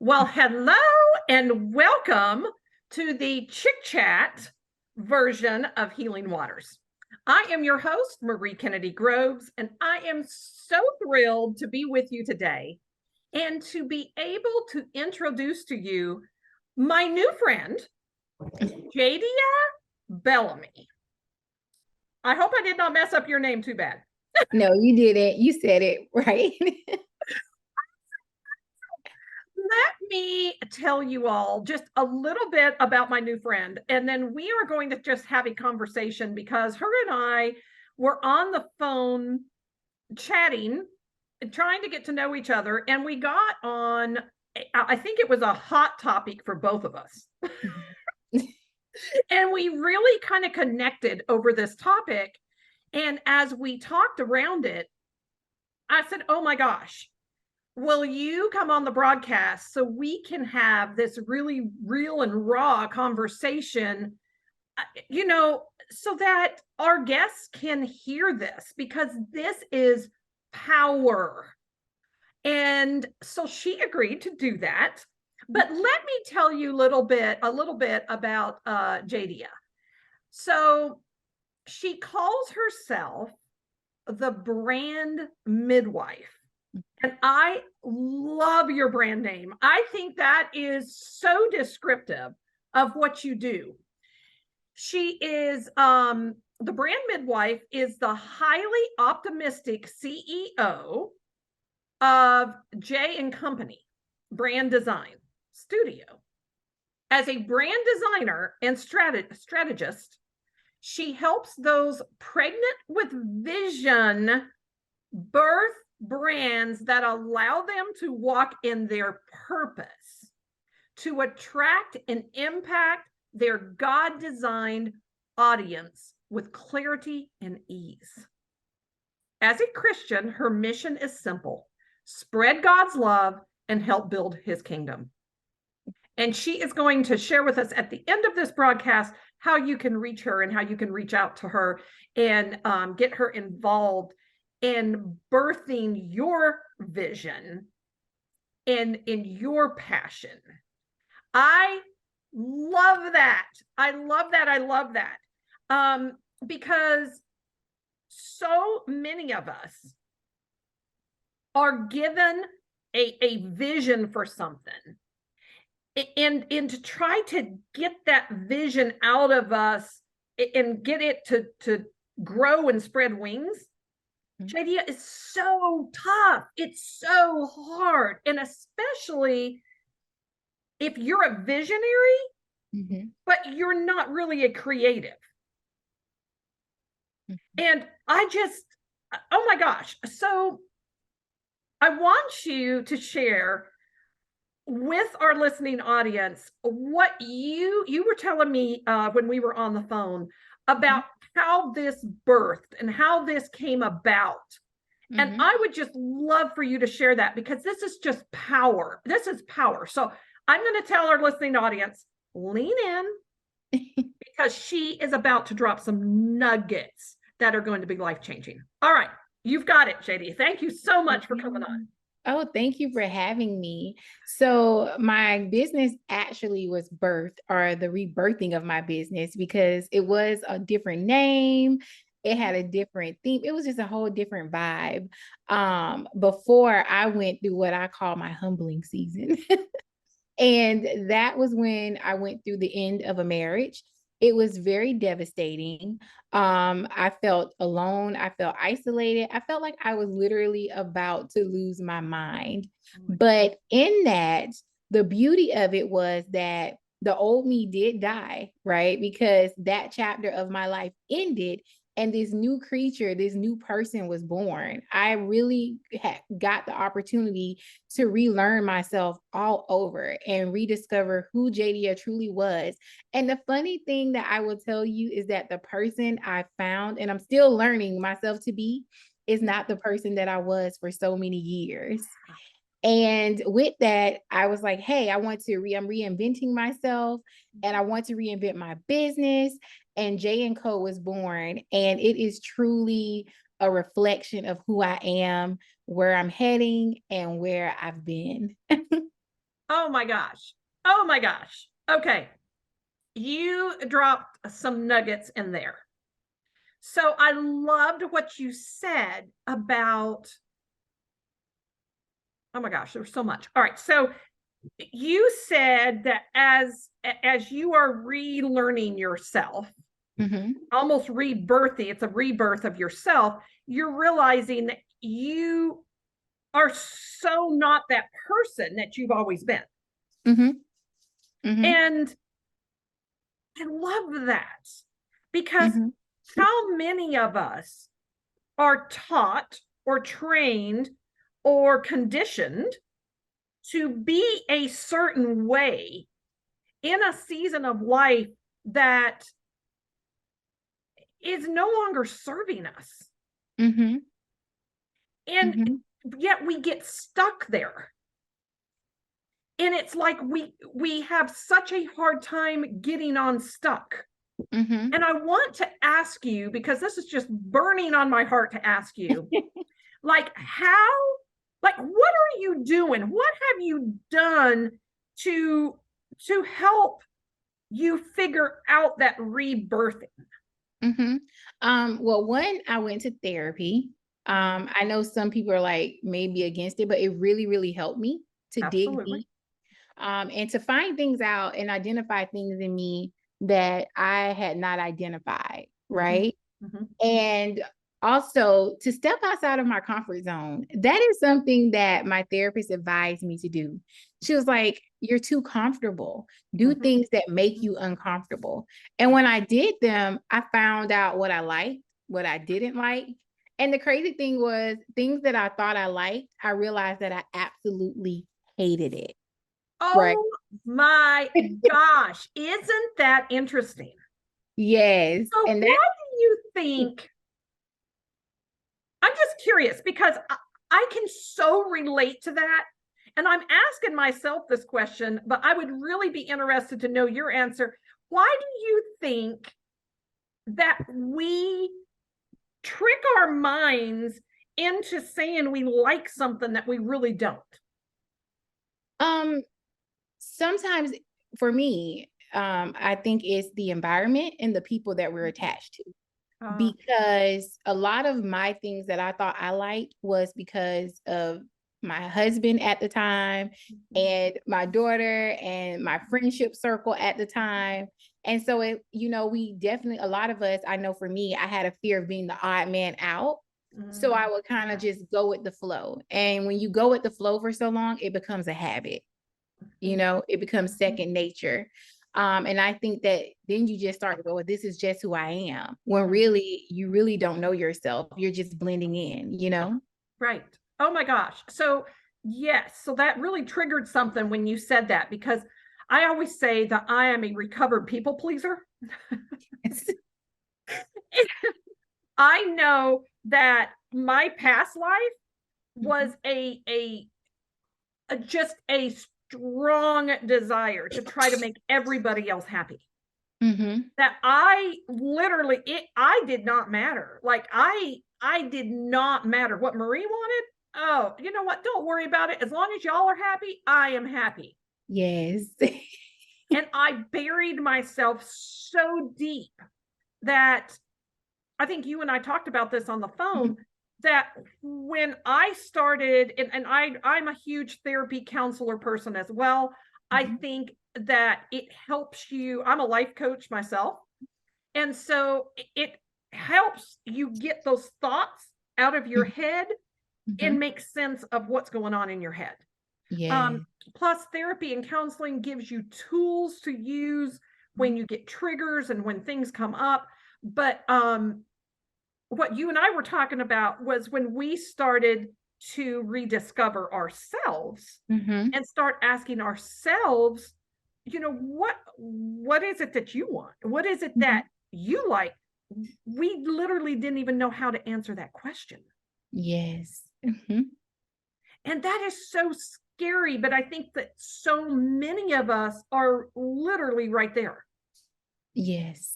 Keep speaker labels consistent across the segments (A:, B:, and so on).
A: Well, hello and welcome to the Chick Chat version of Healing Waters. I am your host, Marie Kennedy Groves, and I am so thrilled to be with you today and to be able to introduce to you my new friend, Jadia Bellamy. I hope I did not mess up your name too bad.
B: No, you didn't. You said it right.
A: Let me tell you all just a little bit about my new friend, and then we are going to just have a conversation because her and I were on the phone chatting, trying to get to know each other, and we got on, I think it was a hot topic for both of us. And we really kind of connected over this topic. And as we talked around it, I said, oh my gosh, will you come on the broadcast so we can have this really real and raw conversation, so that our guests can hear this, because this is power. And so she agreed to do that. But let me tell you a little bit about Jadia. So she calls herself the brand midwife. And I love your brand name. I think that is so descriptive of what you do. She is, the brand midwife is the highly optimistic CEO of J and Company Brand Design Studio. As a brand designer and strategist, she helps those pregnant with vision birth brands that allow them to walk in their purpose, to attract and impact their God-designed audience with clarity and ease. As a Christian, her mission is simple: spread God's love and help build his kingdom. And she is going to share with us at the end of this broadcast how you can reach her and how you can reach out to her and get her involved in birthing your vision and in your passion. I love that. I love that. Because so many of us are given a vision for something. And to try to get that vision out of us and get it to grow and spread wings, Jadia, is so tough. It's so hard. And especially if you're a visionary, but you're not really a creative. And oh my gosh. So I want you to share with our listening audience what you were telling me when we were on the phone about how this birthed and how this came about. And I would just love for you to share that, because this is just power. This is power. So I'm going to tell our listening audience, lean in, because she is about to drop some nuggets that are going to be life-changing. All right, you've got it, Jadia. Thank you so much for coming on.
B: Oh, thank you for having me. So my business actually was birthed, or the rebirthing of my business, because it was a different name. It had a different theme. It was just a whole different vibe. Before I went through what I call my humbling season. And that was when I went through the end of a marriage. It was very devastating. I felt alone. I felt isolated. I felt like I was literally about to lose my mind. But in that, the beauty of it was that the old me did die, right? Because that chapter of my life ended and this new creature, this new person was born. I really got the opportunity to relearn myself all over and rediscover who Jadia truly was. And the funny thing that I will tell you is that the person I found, and I'm still learning myself to be, is not the person that I was for so many years. And with that, I was like, hey, I'm reinventing myself, and I want to reinvent my business. And J & Co was born, and it is truly a reflection of who I am, where I'm heading, and where I've been.
A: Oh my gosh. Oh my gosh. Okay. You dropped some nuggets in there. So I loved what you said about, oh my gosh, there's so much. All right. So you said that as you are relearning yourself, almost rebirthing, it's a rebirth of yourself, you're realizing that you are so not that person that you've always been. And I love that because how many of us are taught or trained or conditioned to be a certain way in a season of life that is no longer serving us. And yet we get stuck there. And it's like we have such a hard time getting unstuck. And I want to ask you, because this is just burning on my heart to ask you, like what are you doing? What have you done to help you figure out that rebirthing?
B: Well, one, I went to therapy. I know some people are like maybe against it, but it really, really helped me to dig deep. And to find things out and identify things in me that I had not identified, right? And also to step outside of my comfort zone. That is something that my therapist advised me to do. She was like, you're too comfortable. Do things that make you uncomfortable. And when I did them, I found out what I liked, what I didn't like. And the crazy thing was, things that I thought I liked, I realized that I absolutely hated it.
A: Oh my gosh. Isn't that interesting?
B: Yes.
A: So
B: and
A: what do you think? I'm just curious because I can so relate to that. And I'm asking myself this question, but I would really be interested to know your answer. Why do you think that we trick our minds into saying we like something that we really don't?
B: Sometimes for me, I think it's the environment and the people that we're attached to. Because a lot of my things that I thought I liked was because of my husband at the time and my daughter and my friendship circle at the time. And so we definitely, a lot of us, I know for me, I had a fear of being the odd man out. So I would kind of just go with the flow. And when you go with the flow for so long, it becomes a habit. It becomes second nature. And I think that then you just start to go, well, this is just who I am. When really, you really don't know yourself. You're just blending in.
A: Right. Oh my gosh. So yes. So that really triggered something when you said that, because I always say that I am a recovered people pleaser. I know that my past life was just a strong desire to try to make everybody else happy. That I did not matter. Like I did not matter what Marie wanted. Oh, you know what? Don't worry about it. As long as y'all are happy, I am happy.
B: Yes.
A: And I buried myself so deep that I think you and I talked about this on the phone, that when I started, and I'm a huge therapy counselor person as well. I think that it helps you. I'm a life coach myself. And so it helps you get those thoughts out of your head and make sense of what's going on in your head. Plus, therapy and counseling gives you tools to use when you get triggers and when things come up. But what you and I were talking about was when we started to rediscover ourselves and start asking ourselves, what is it that you want? What is it that you like? We literally didn't even know how to answer that question.
B: Yes.
A: And that is so scary, but I think that so many of us are literally right there.
B: Yes.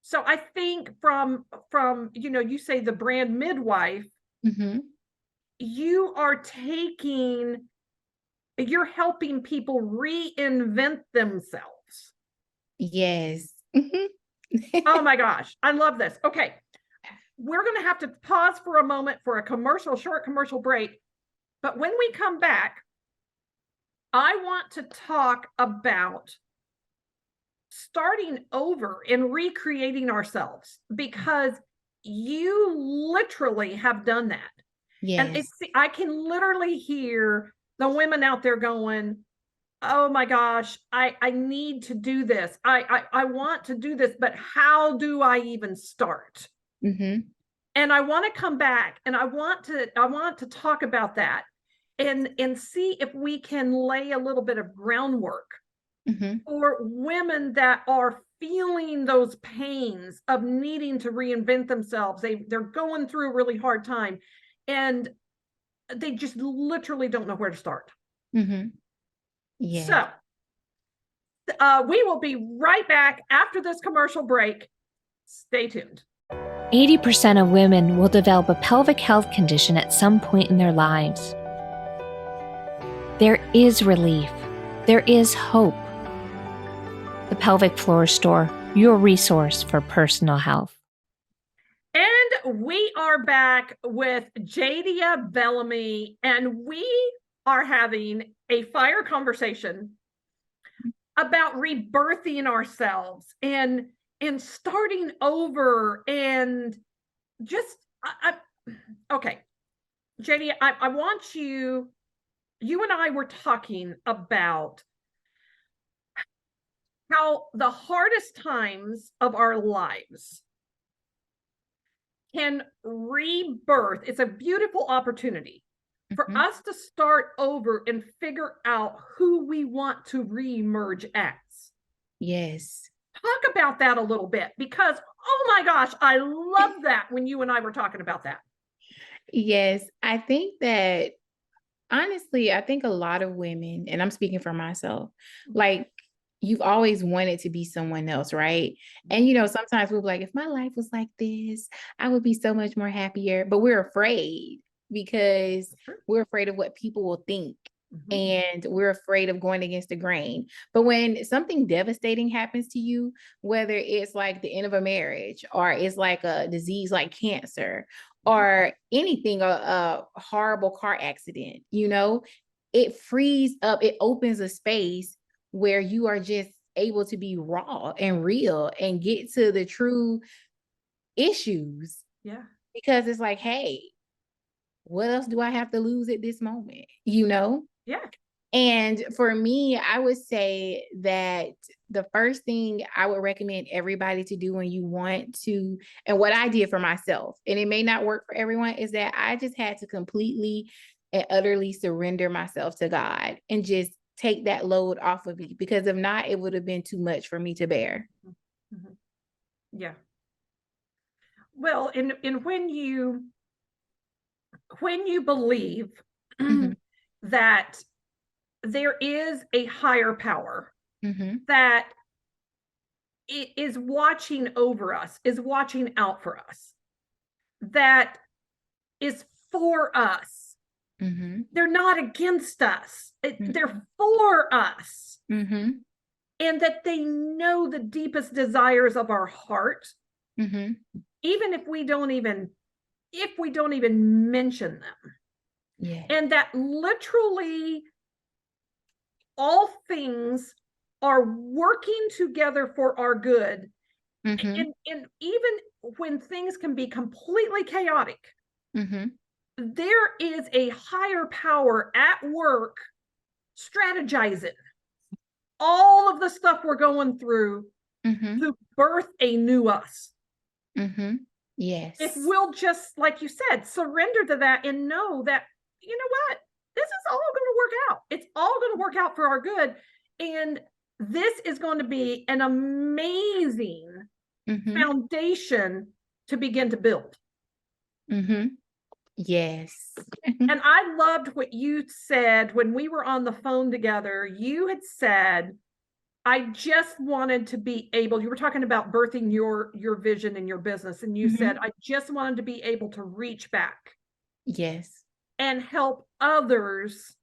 A: So I think from you say the brand midwife, you are taking You're helping people reinvent themselves.
B: Yes.
A: Oh my gosh, I love this. Okay, we're going to have to pause for a moment for a short commercial break. But when we come back, I want to talk about starting over and recreating ourselves, because you literally have done that. And
B: Yes.
A: I can literally hear the women out there going, oh my gosh, I need to do this. I want to do this, but how do I even start?
B: Mm-hmm.
A: And I want to come back and I want to talk about that and see if we can lay a little bit of groundwork
B: Mm-hmm.
A: for women that are feeling those pains of needing to reinvent themselves. They're going through a really hard time and they just literally don't know where to start.
B: Mm-hmm. Yes.
A: So we will be right back after this commercial break. Stay tuned.
C: 80% of women will develop a pelvic health condition at some point in their lives. There is relief. There is hope. The Pelvic Floor Store, your resource for personal health.
A: And we are back with Jadia Bellamy, and we are having a fire conversation about rebirthing ourselves and starting over and just okay, Jadia, I want you and I were talking about how the hardest times of our lives can rebirth. It's a beautiful opportunity for us to start over and figure out who we want to reemerge as.
B: Yes.
A: Talk about that a little bit, because, oh my gosh, I love that when you and I were talking about that.
B: Yes. I think that honestly, I think a lot of women, and I'm speaking for myself, like you've always wanted to be someone else, right? And sometimes we'll be like, if my life was like this, I would be so much more happier. But we're afraid because we're afraid of what people will think. And we're afraid of going against the grain. But when something devastating happens to you, whether it's like the end of a marriage or it's like a disease like cancer or anything, a horrible car accident, it frees up, it opens a space where you are just able to be raw and real and get to the true issues.
A: Yeah.
B: Because it's like, hey, what else do I have to lose at this moment? Yeah. And for me, I would say that the first thing I would recommend everybody to do when you want to, and what I did for myself, and it may not work for everyone, is that I just had to completely and utterly surrender myself to God and just take that load off of me, because if not, it would have been too much for me to bear.
A: Mm-hmm. Yeah. Well, and when you believe that there is a higher power that it is watching over us, is watching out for us, that is for us. They're not against us. They're for us. And that they know the deepest desires of our heart, even if we don't even mention them.
B: Yeah.
A: And that literally all things are working together for our good. And even when things can be completely chaotic, there is a higher power at work strategizing all of the stuff we're going through to birth a new us.
B: Yes.
A: If we'll just, like you said, surrender to that and know that, you know what, this is all going to work out. It's all going to work out for our good. And this is going to be an amazing foundation to begin to build.
B: Yes.
A: And I loved what you said when we were on the phone together. You had said, I just wanted to be able, you were talking about birthing your vision in your business. And you said, I just wanted to be able to reach back.
B: Yes.
A: And help others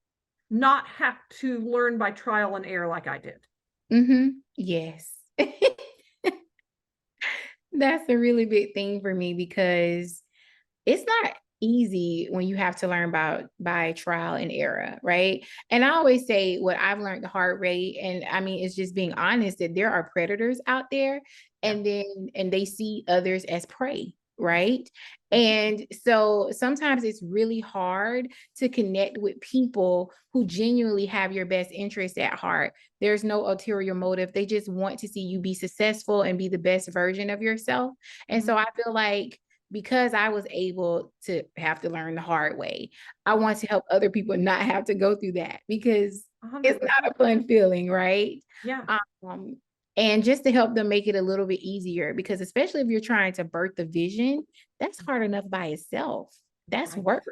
A: not have to learn by trial and error like I did.
B: Yes. That's a really big thing for me because it's not easy when you have to learn by trial and error, right? And I always say what I've learned the hard way, and I mean it's just being honest that there are predators out there, and they see others as prey, right? And so sometimes it's really hard to connect with people who genuinely have your best interest at heart. There's no ulterior motive. They just want to see you be successful and be the best version of yourself. And so I feel like because I was able to have to learn the hard way, I want to help other people not have to go through that because
A: 100%.
B: it's not a fun feeling, right?
A: Yeah.
B: And just to help them make it a little bit easier, because especially if you're trying to birth the vision, that's hard enough by itself. That's work.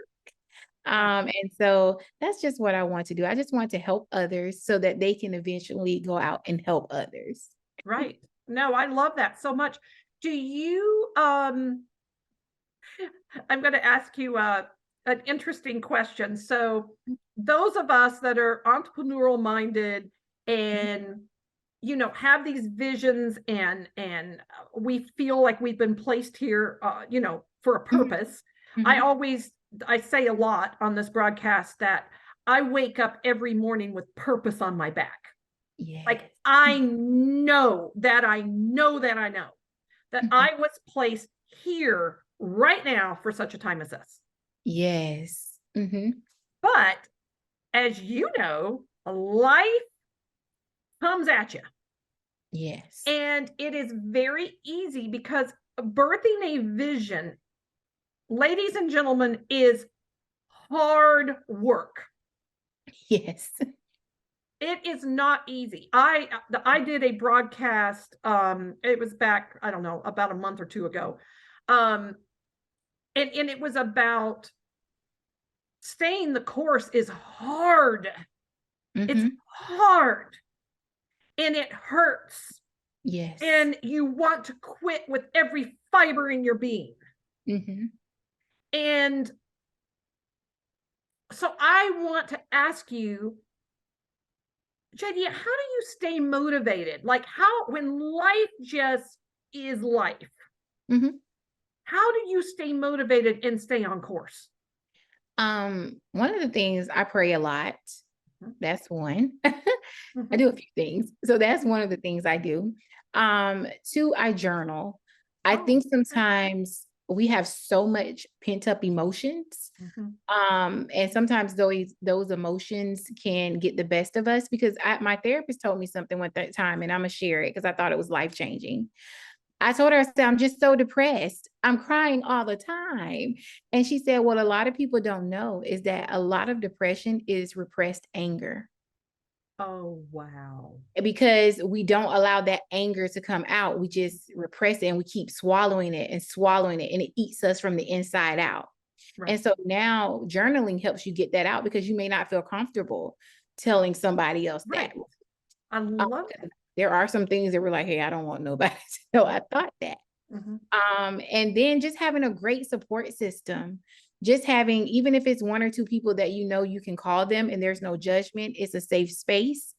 B: And so that's just what I want to do. I just want to help others so that they can eventually go out and help others.
A: Right. No, I love that so much. Do you, I'm going to ask you an interesting question. So those of us that are entrepreneurial minded and have these visions and we feel like we've been placed here for a purpose. I say a lot on this broadcast that I wake up every morning with purpose on my back. Like I know that I was placed here right now for such a time as this.
B: Yes.
A: But as you know, life comes at you.
B: Yes.
A: And it is very easy because birthing a vision, ladies and gentlemen, is hard work.
B: Yes.
A: It is not easy. I did a broadcast, it was back, I don't know, about a month or two ago. And it was about staying the course is hard. It's hard. And it hurts.
B: Yes.
A: And you want to quit with every fiber in your being. And so I want to ask you, Jadia, how do you stay motivated? Like when life just is life, how do you stay motivated and stay on course?
B: One of the things, I pray a lot. That's one. I do a few things. So that's one of the things I do. Two, I journal. I think sometimes we have so much pent up emotions. And sometimes those emotions can get the best of us because my therapist told me something one time, and I'm gonna share it because I thought it was life changing. I told her, I said, I'm just so depressed. I'm crying all the time. And she said, what a lot of people don't know is that a lot of depression is repressed anger.
A: Oh, wow.
B: Because we don't allow that anger to come out. We just repress it and we keep swallowing it, and it eats us from the inside out. Right. And so now journaling helps you get that out because you may not feel comfortable telling somebody else that.
A: I love it.
B: There are some things that we're like, hey, I don't want nobody to know I thought that. And then just having a great support system, just having, even if it's one or two people that you can call them and there's no judgment, it's a safe space.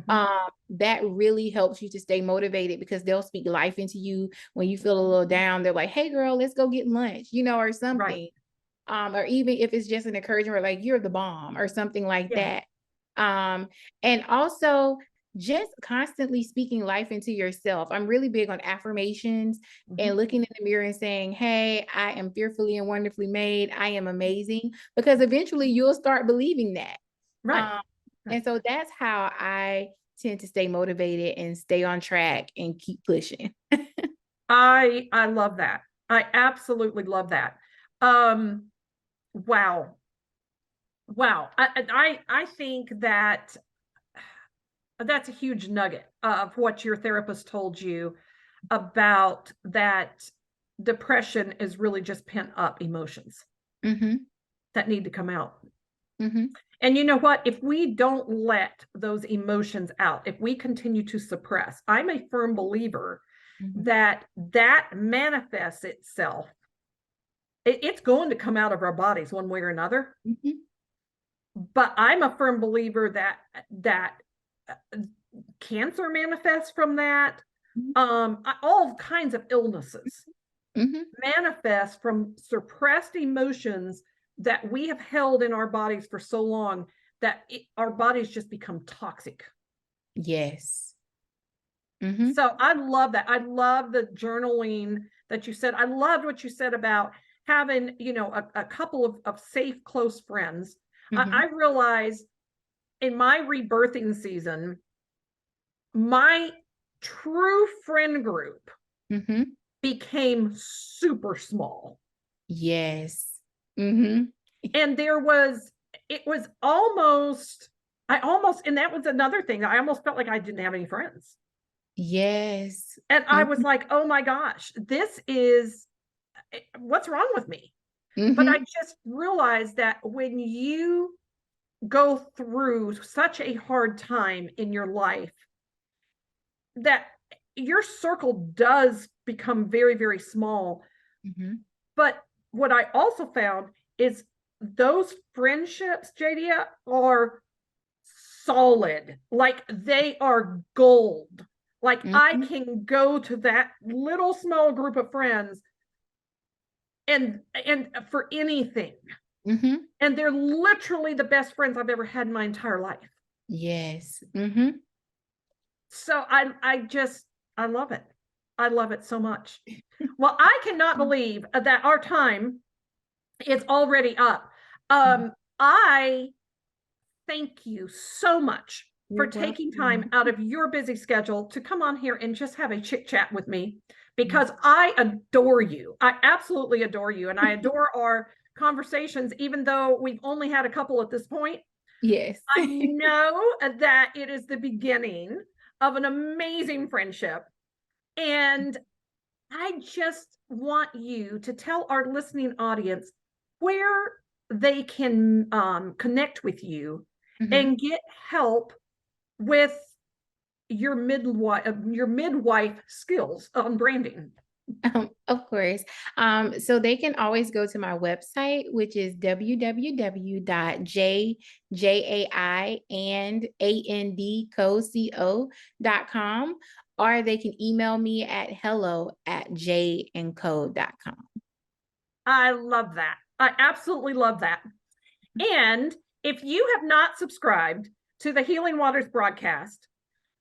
B: That really helps you to stay motivated because they'll speak life into you when you feel a little down. They're like, hey girl, let's go get lunch, or something. Or even if it's just an encouragement, like you're the bomb or something like that. And also just constantly speaking life into yourself. I'm really big on affirmations and looking in the mirror and saying, hey, I am fearfully and wonderfully made. I am amazing, because eventually you'll start believing that. And so that's how I tend to stay motivated and stay on track and keep pushing.
A: I love that. I absolutely love that. Wow. I think that that's a huge nugget of what your therapist told you about that depression is really just pent up emotions that need to come out. And you know what? If we don't let those emotions out, if we continue to suppress, I'm a firm believer that manifests itself. It's going to come out of our bodies one way or another. but I'm a firm believer that cancer manifests from that. All kinds of illnesses manifest from suppressed emotions that we have held in our bodies for so long that our bodies just become toxic.
B: Yes.
A: So I love that. I love the journaling that you said. I loved what you said about having, a couple of safe, close friends. I realized in my rebirthing season, my true friend group became super small.
B: Yes.
A: And it was almost, and that was another thing. I almost felt like I didn't have any friends.
B: Yes.
A: And I was like, oh my gosh, what's wrong with me? But I just realized that when you go through such a hard time in your life, that your circle does become very, very small. But what I also found is those friendships, Jadia, are solid. Like they are gold. Like I can go to that little small group of friends and for anything. And they're literally the best friends I've ever had in my entire life.
B: Yes.
A: So I love it. I love it so much. Well, I cannot believe that our time is already up. I thank you so much for taking time out of your busy schedule to come on here and just have a chit chat with me, because I adore you. I absolutely adore you. And I adore our conversations, even though we've only had a couple at this point.
B: Yes.
A: I know that it is the beginning of an amazing friendship. And I just want you to tell our listening audience where they can connect with you and get help with your midwife skills on branding.
B: Of course. So they can always go to my website, which is www.jaiandandco.com, or they can email me at hello@jandco.com.
A: I love that. I absolutely love that. And if you have not subscribed to the Healing Waters broadcast,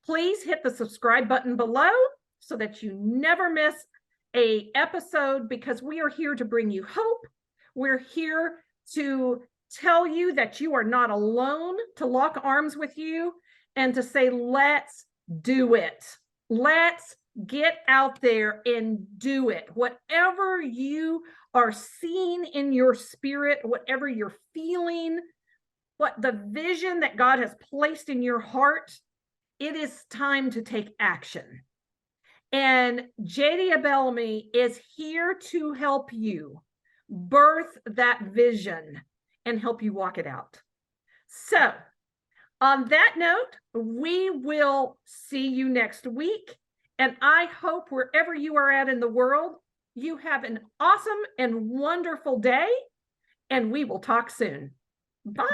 A: please hit the subscribe button below so that you never miss an episode, because we are here to bring you hope. We're here to tell you that you are not alone, to lock arms with you and to say, let's do it. Let's get out there and do it. Whatever you are seeing in your spirit, whatever you're feeling, what the vision that God has placed in your heart, it is time to take action. And Jadia Bellamy is here to help you birth that vision and help you walk it out. So, on that note, we will see you next week. And I hope wherever you are at in the world, you have an awesome and wonderful day. And we will talk soon. Bye.